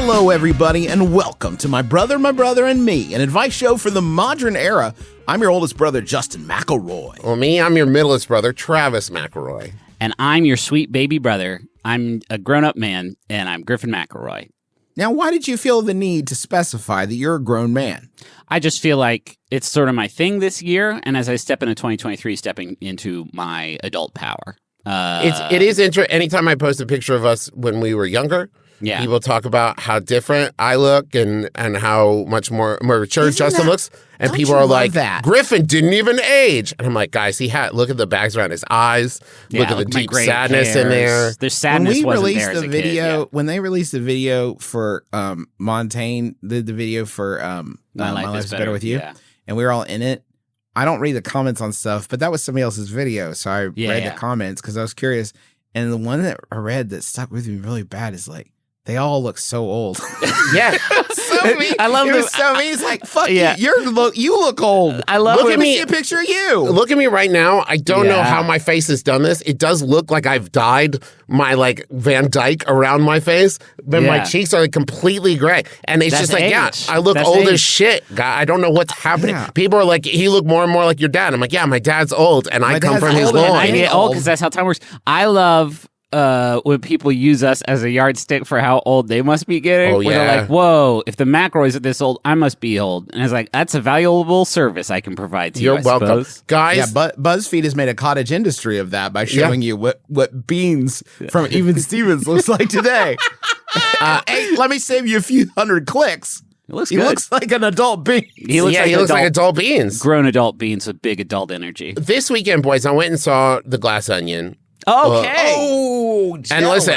Hello, everybody, and welcome to My Brother, and Me, an advice show for the modern era. I'm your oldest brother, Justin McElroy. Well, me, I'm your middleest brother, Travis McElroy. And I'm your sweet baby brother. I'm a grown-up man, and I'm Griffin McElroy. Now, why did you feel the need to specify that you're a grown man? I just feel like it's sort of my thing this year, and as I step into 2023, stepping into my adult power. It is interesting. Anytime I post a picture of us when we were younger, people talk about how different I look and how much more mature Justin looks. And people are like, Griffin didn't even age. And I'm like, guys, look at the bags around his eyes. Look at the deep sadness in there. There's sadness wasn't there as a kid. When they released the video for Montaigne, the video for My Life is Better With You, and we were all in it. I don't read the comments on stuff, but that was somebody else's video. So I read the comments because I was curious. And the one that I read that stuck with me really bad is like, they all look so old. Yeah. So mean. I love it. Was so mean. It's like, fuck you. You look old. I love Look at me. See a picture of you. Look at me right now. I don't know how my face has done this. It does look like I've dyed my like Van Dyke around my face, but my cheeks are like completely gray. And it's just like, age. I look old as shit. God, I don't know what's happening. Yeah. People are like, he look more and more like your dad. I'm like, yeah, my dad's old, and I come from his loin. I get old because that's how time works. I love when people use us as a yardstick for how old they must be getting. Where they're like, whoa, if the McElroys are this old, I must be old. And it's like, that's a valuable service I can provide to you, You're welcome. Suppose. Guys. Yeah, BuzzFeed has made a cottage industry of that by showing you what beans from Even Stevens looks like today. Hey, let me save you a few hundred clicks. He looks like an adult bean. He looks like adult beans. Grown adult beans with big adult energy. This weekend, boys, I went and saw The Glass Onion. Okay. And listen,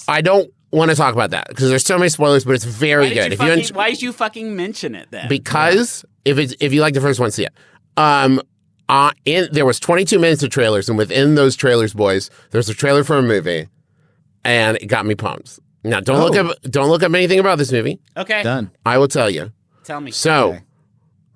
I don't want to talk about that because there's so many spoilers, but it's very good. Why did you fucking mention it then? Because if you like the first one, see it. There was 22 minutes of trailers, and within those trailers, boys, there's a trailer for a movie, and it got me pumped. Now, don't look up anything about this movie. Okay, done. I will tell you. Tell me. So,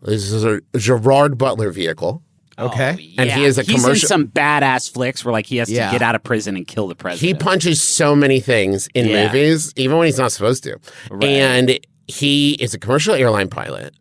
this is a Gerard Butler vehicle. Okay. Oh, yeah. And he is a commercial. He's in some badass flicks where like he has to get out of prison and kill the president. He punches so many things in movies, even when he's not supposed to. Right. And he is a commercial airline pilot.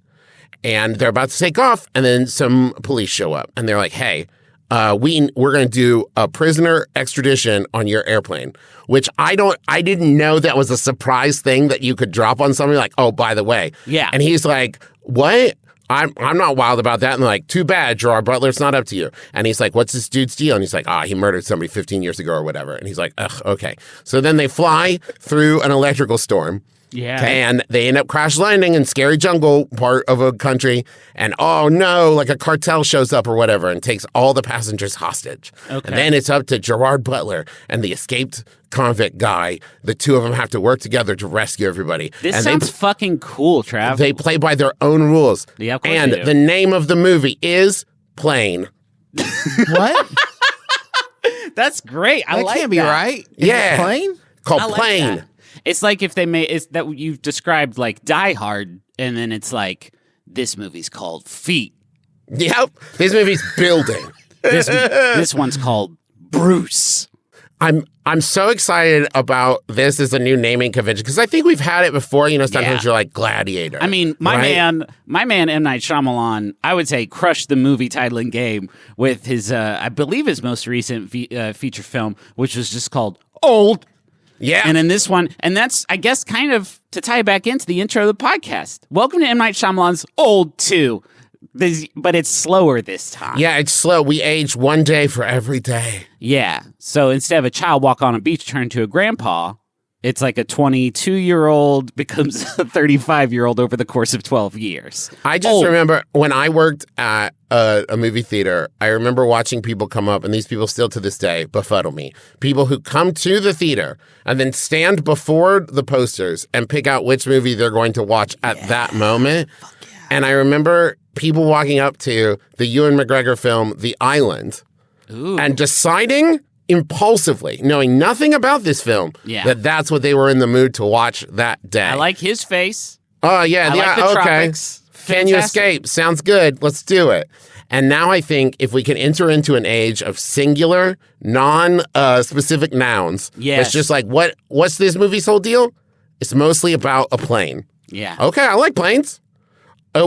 And they're about to take off, and then some police show up, and they're like, "Hey, we're going to do a prisoner extradition on your airplane." Which I didn't know that was a surprise thing that you could drop on somebody. Like, oh, by the way, And he's like, "What? I'm not wild about that." And they're like, "Too bad, Gerard Butler, it's not up to you." And he's like, "What's this dude's deal?" And he's like, he murdered somebody 15 years ago or whatever. And he's like, ugh, okay. So then they fly through an electrical storm. Yeah. And they end up crash landing in scary jungle part of a country. And oh no, like a cartel shows up or whatever and takes all the passengers hostage. Okay. And then it's up to Gerard Butler and the escaped convict guy. The two of them have to work together to rescue everybody. This sounds fucking cool, Trav. They play by their own rules. Yeah, of course and they do. The name of the movie is Plane. What? That's great. I like that. That can't be right. Is it Plane? Called Plane. That. It's like if they made it's that you've described like Die Hard, and then it's like this movie's called Feet. Yep, this movie's Building. This one's called Bruce. I'm so excited about this as a new naming convention because I think we've had it before. You know, sometimes you're like Gladiator. I mean, my man M. Night Shyamalan, I would say, crushed the movie titling game with his, I believe, his most recent feature film, which was just called Old. Yeah. And in this one, and that's, I guess, kind of to tie it back into the intro of the podcast. Welcome to M. Night Shyamalan's Old 2. But it's slower this time. Yeah, it's slow. We age one day for every day. Yeah. So instead of a child walk on a beach turn to a grandpa, it's like a 22-year-old becomes a 35-year-old over the course of 12 years. I just remember when I worked at a movie theater, I remember watching people come up, and these people still to this day befuddle me. People who come to the theater and then stand before the posters and pick out which movie they're going to watch at that moment. And I remember people walking up to the Ewan McGregor film, The Island, and deciding impulsively, knowing nothing about this film, that that's what they were in the mood to watch that day. I like his face. Oh, yeah. I like the tropics. Can you escape? Sounds good. Let's do it. And now I think if we can enter into an age of singular, non-specific nouns, it's just like, what's this movie's whole deal? It's mostly about a plane. Yeah. Okay, I like planes.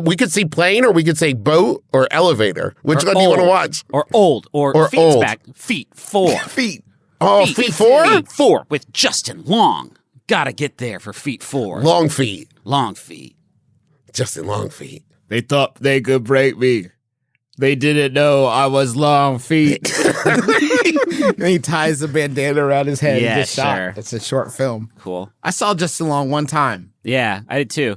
We could see plane, or we could say boat, or elevator. Which one do you want to watch? Or old, or feet old. back. Feet 4. Feet. Oh, feet 4? Feet 4 with Justin Long. Gotta get there for feet 4. Long feet. Long feet. Justin Long feet. They thought they could break me. They didn't know I was long feet. And he ties the bandana around his head. Yeah, and gets sure. shot. It's a short film. Cool. I saw Justin Long one time. Yeah, I did too.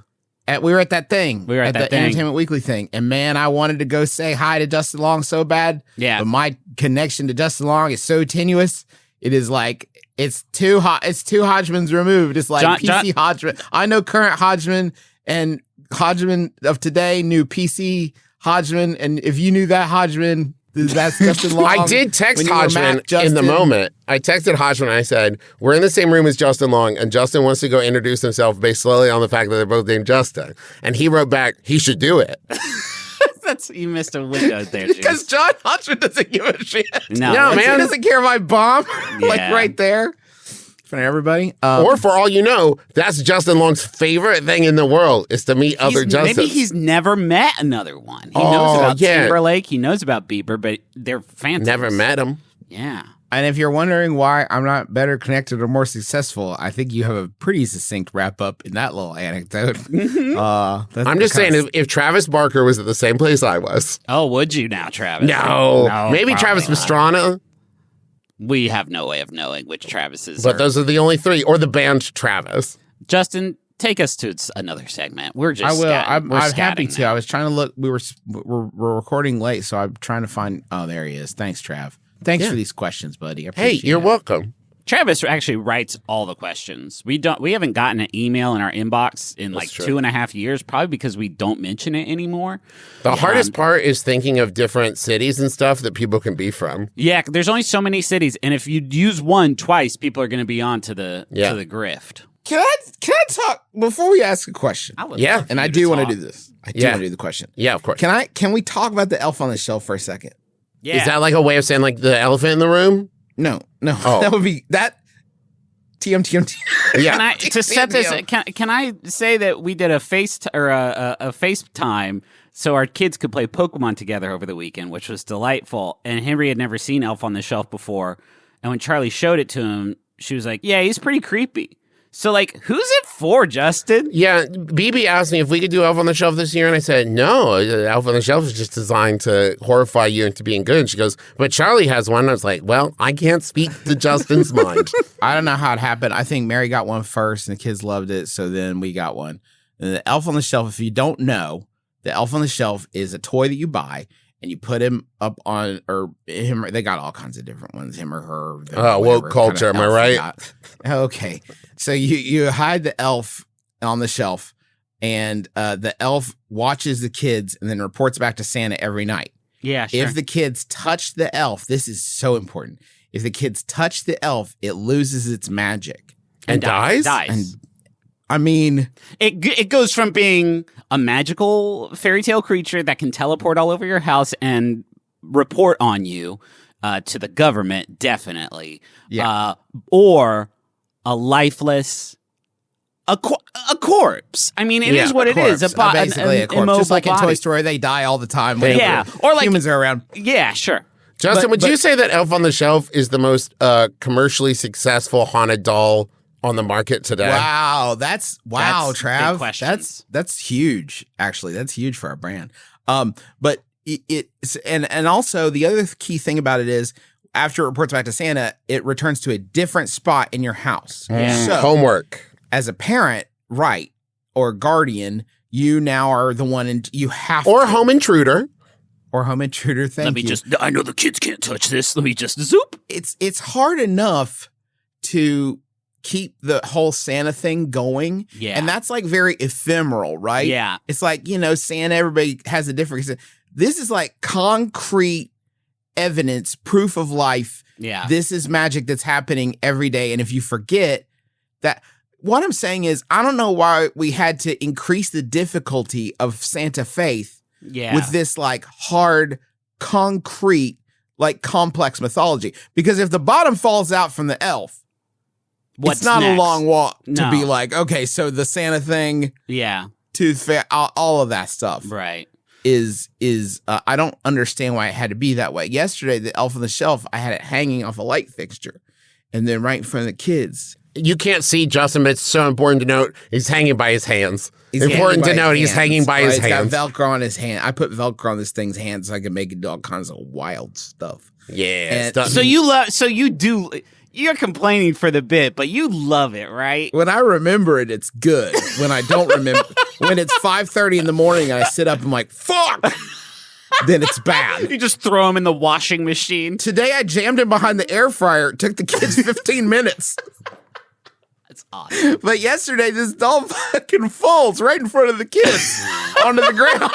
We were at that thing. We were at that the thing. Entertainment Weekly thing. And man, I wanted to go say hi to Justin Long so bad. Yeah. But my connection to Justin Long is so tenuous. It is like, it's two Hodgmans removed. It's like PC Hodgman. I know current Hodgman, and Hodgman of today knew PC Hodgman. And if you knew that Hodgman, that's Justin Long. I did text Hodgman in the moment. I texted Hodgman and I said, we're in the same room as Justin Long, and Justin wants to go introduce himself based solely on the fact that they're both named Justin. And he wrote back, he should do it. You missed a window there, because John Hodgman doesn't give a shit. No man. He doesn't care if I bomb. Like Yeah. right there. For everybody. Or for all you know, that's Justin Long's favorite thing in the world is to meet other Justins. Maybe he's never met another one. He knows about Timberlake. He knows about Bieber, but they're fantastic. Never met him. Yeah. And if you're wondering why I'm not better connected or more successful, I think you have a pretty succinct wrap up in that little anecdote. I'm just saying, if Travis Barker was at the same place I was. Oh, would you now, Travis? No. Maybe Travis Pastrana. We have no way of knowing which Travises But those are the only 3. Or the band Travis. Justin, take us to another segment. We're just I will. I'm happy now. to. I was trying to look. We're recording late, so I'm trying to find. Oh, there he is. Thanks, Trav. Thanks for these questions, buddy. Hey, you're welcome. Travis actually writes all the questions. We haven't gotten an email in our inbox in like 2.5 years, probably because we don't mention it anymore. The hardest part is thinking of different cities and stuff that people can be from. Yeah, there's only so many cities, and if you use one twice, people are going to be on to the grift. Can I talk before we ask a question? Yeah, and I do want to do this. I do want to do the question. Yeah, of course. Can we talk about the elf on the shelf for a second? Yeah. Is that like a way of saying like the elephant in the room? No. Oh. That would be that. TM. Yeah. To set this, can I say that we did a FaceTime so our kids could play Pokemon together over the weekend, which was delightful. And Henry had never seen Elf on the Shelf before. And when Charlie showed it to him, she was like, "Yeah, he's pretty creepy." So, like, who's it for, Justin? Yeah, BB asked me if we could do Elf on the Shelf this year, and I said, no, Elf on the Shelf is just designed to horrify you into being good. And she goes, but Charlie has one. And I was like, well, I can't speak to Justin's mind. I don't know how it happened. I think Mary got one first, and the kids loved it, so then we got one. And the Elf on the Shelf, if you don't know, the Elf on the Shelf is a toy that you buy, and you put him up on, or him, they got all kinds of different ones, him or her. Woke culture, am I right? Okay. So you hide the elf on the shelf, and the elf watches the kids and then reports back to Santa every night. Yeah, sure. If the kids touch the elf, this is so important. If the kids touch the elf, it loses its magic. And dies? And, I mean, it goes from being a magical fairy tale creature that can teleport all over your house and report on you to the government, definitely. Yeah. Or a lifeless, a corpse. I mean, it is what it is. Basically a corpse. Just like in Toy Story, they die all the time. Yeah. Or like humans are around. Yeah, sure. Justin, would you say that Elf on the Shelf is the most commercially successful haunted doll on the market today? Wow, that's Trav. Big questions. That's huge. Actually, that's huge for our brand. But it's and also the other key thing about it is after it reports back to Santa, it returns to a different spot in your house. So, homework. As a parent, right, or guardian, you now are the one, and you have or to. Home intruder. Or home intruder. I know the kids can't touch this. Let me just zoop. It's hard enough to keep the whole Santa thing going. Yeah. And that's like very ephemeral, right? Yeah. It's like, Santa, everybody has a different. This is like concrete evidence, proof of life. Yeah. This is magic that's happening every day. And if you forget that, what I'm saying is, I don't know why we had to increase the difficulty of Santa faith with this like hard, concrete, like complex mythology. Because if the bottom falls out from the elf, what's it's not next. a long walk to No. be like, okay, so the Santa thing, tooth fairy, all of that stuff, right? Is I don't understand why it had to be that way. Yesterday, the elf on the shelf, I had it hanging off a light fixture, and then right in front of the kids. You can't see Justin, but it's so important to note he's hanging by his hands. He's important to note he's hanging by his It's hands. got Velcro on his hand. I put Velcro on this thing's hand so I can make it do all kinds of wild stuff. Yeah. So you do. You're complaining for the bit, but you love it, right? When I remember it, it's good. When I don't remember, when it's 5:30 in the morning and I sit up and I'm like, fuck, then it's bad. You just throw them in the washing machine. Today I jammed him behind the air fryer. It took the kids 15 minutes. That's awesome. But yesterday, this doll fucking falls right in front of the kids onto the ground.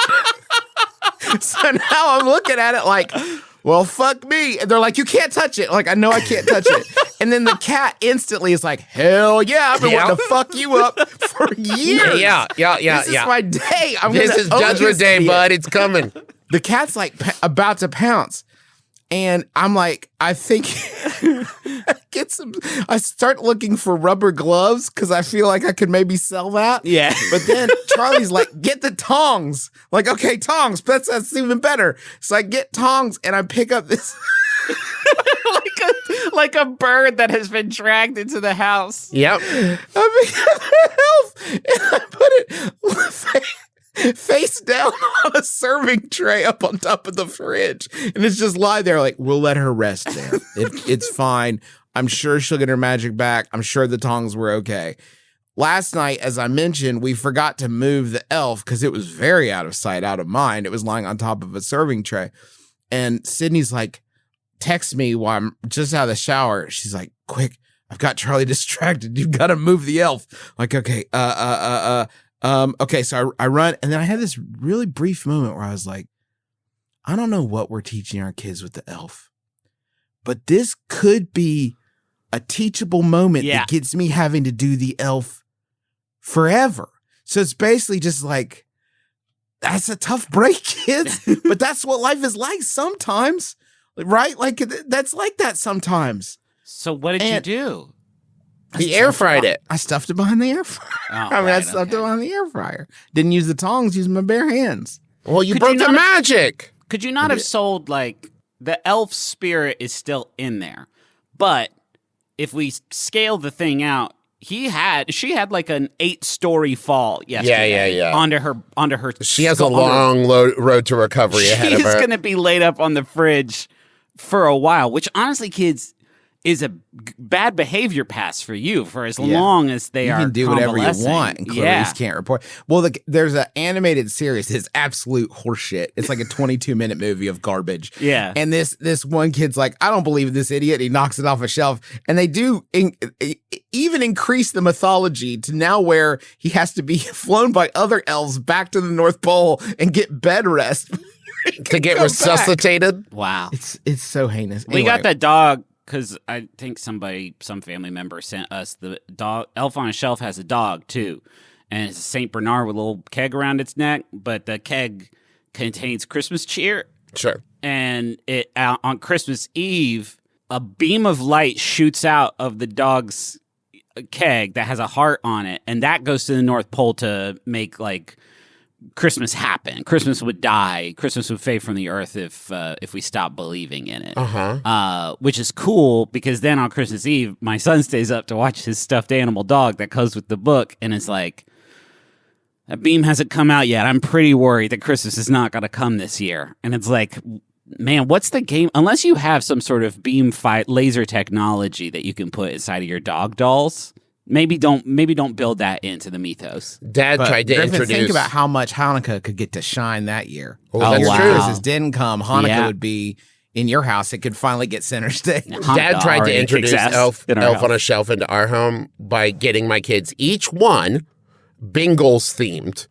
So now I'm looking at it like, well, fuck me. And they're like, you can't touch it. Like, I know I can't touch it. And then the cat instantly is like, hell yeah, I've been wanting to fuck you up for years. Yeah. This is my day. This is Judgment Day, bud. It's coming. The cat's like about to pounce. And I'm like, I think I start looking for rubber gloves because I feel like I could maybe sell that. Yeah. But then Charlie's like, get the tongs. Like, okay, tongs. That's even better. So I get tongs and I pick up this. like a bird that has been dragged into the house. Yep. I pick up the elf and I put it face down on a serving tray up on top of the fridge. And it's just lie there like, we'll let her rest there. It's fine. I'm sure she'll get her magic back. I'm sure the tongs were okay. Last night, as I mentioned, we forgot to move the elf because it was very out of sight, out of mind. It was lying on top of a serving tray. And Sydney's like, text me while I'm just out of the shower. She's like, quick, I've got Charlie distracted. You've got to move the elf. Like, okay, okay, so I run, and then I had this really brief moment where I was like, I don't know what we're teaching our kids with the elf, but this could be a teachable moment that gets me having to do the elf forever. So it's basically just like, that's a tough break, kids, but that's what life is like sometimes, right? Like, that's like that sometimes. So what did you do? He air fried it. I stuffed it behind the air fryer. I stuffed it behind the air fryer. Didn't use the tongs, used my bare hands. Well, you broke the magic. Could you not have sold, like, the elf spirit is still in there, but if we scale the thing out, she had like an 8-story fall yesterday. Yeah. Onto her. She has a long road to recovery ahead of her. She's going to be laid up on the fridge for a while, which honestly, kids, is a bad behavior pass for you for as long as they are. You can do whatever you want, and Clarice can't report. Well, there's an animated series that's absolute horseshit. It's like a 22-minute movie of garbage. Yeah. And this one kid's like, I don't believe this idiot. He knocks it off a shelf. And they do even increase the mythology to now where he has to be flown by other elves back to the North Pole and get bed rest. To get resuscitated? Wow. It's so heinous. We got that dog. Because I think some family member sent us the dog. Elf on a Shelf has a dog, too. And it's a St. Bernard with a little keg around its neck. But the keg contains Christmas cheer. Sure. And on Christmas Eve, a beam of light shoots out of the dog's keg that has a heart on it. And that goes to the North Pole to make, like, Christmas happen. Christmas would die. Christmas would fade from the earth if we stopped believing in it. Which is cool because then on Christmas Eve, my son stays up to watch his stuffed animal dog that comes with the book, and it's like, that beam hasn't come out yet. I'm pretty worried that Christmas is not going to come this year. And it's like, man, what's the game? Unless you have some sort of beam fight laser technology that you can put inside of your dog dolls. Maybe don't build that into the mythos. Dad tried to introduce. Think about how much Hanukkah could get to shine that year. That's true. true. Christmas didn't come. Hanukkah would be in your house. It could finally get center stage. Dad tried to introduce Elf on a Shelf into our home by getting my kids each one Bengals themed.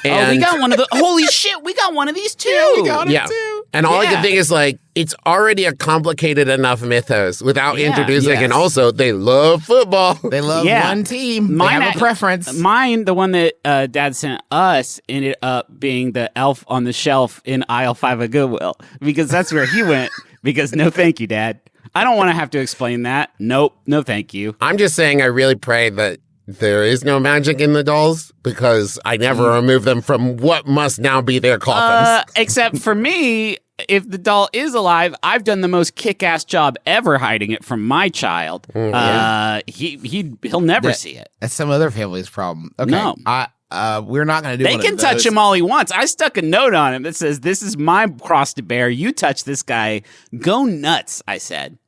And we got one of the. Holy shit, we got one of these too. Yeah, we got it too. And all I can think is, like, it's already a complicated enough mythos without introducing, and also they love football. They love one team. They have a preference. Mine, the one that Dad sent us, ended up being the Elf on the Shelf in aisle 5 of Goodwill, because that's where he went. Because no, thank you, Dad. I don't want to have to explain that. Nope. No, thank you. I'm just saying I really pray that there is no magic in the dolls because I never remove them from what must now be their coffins. Except for me, if the doll is alive, I've done the most kick-ass job ever hiding it from my child. He'll never see it. That's some other family's problem. Okay. No. We're not going to do They can touch him all he wants. I stuck a note on him that says, "This is my cross to bear. You touch this guy. Go nuts," I said.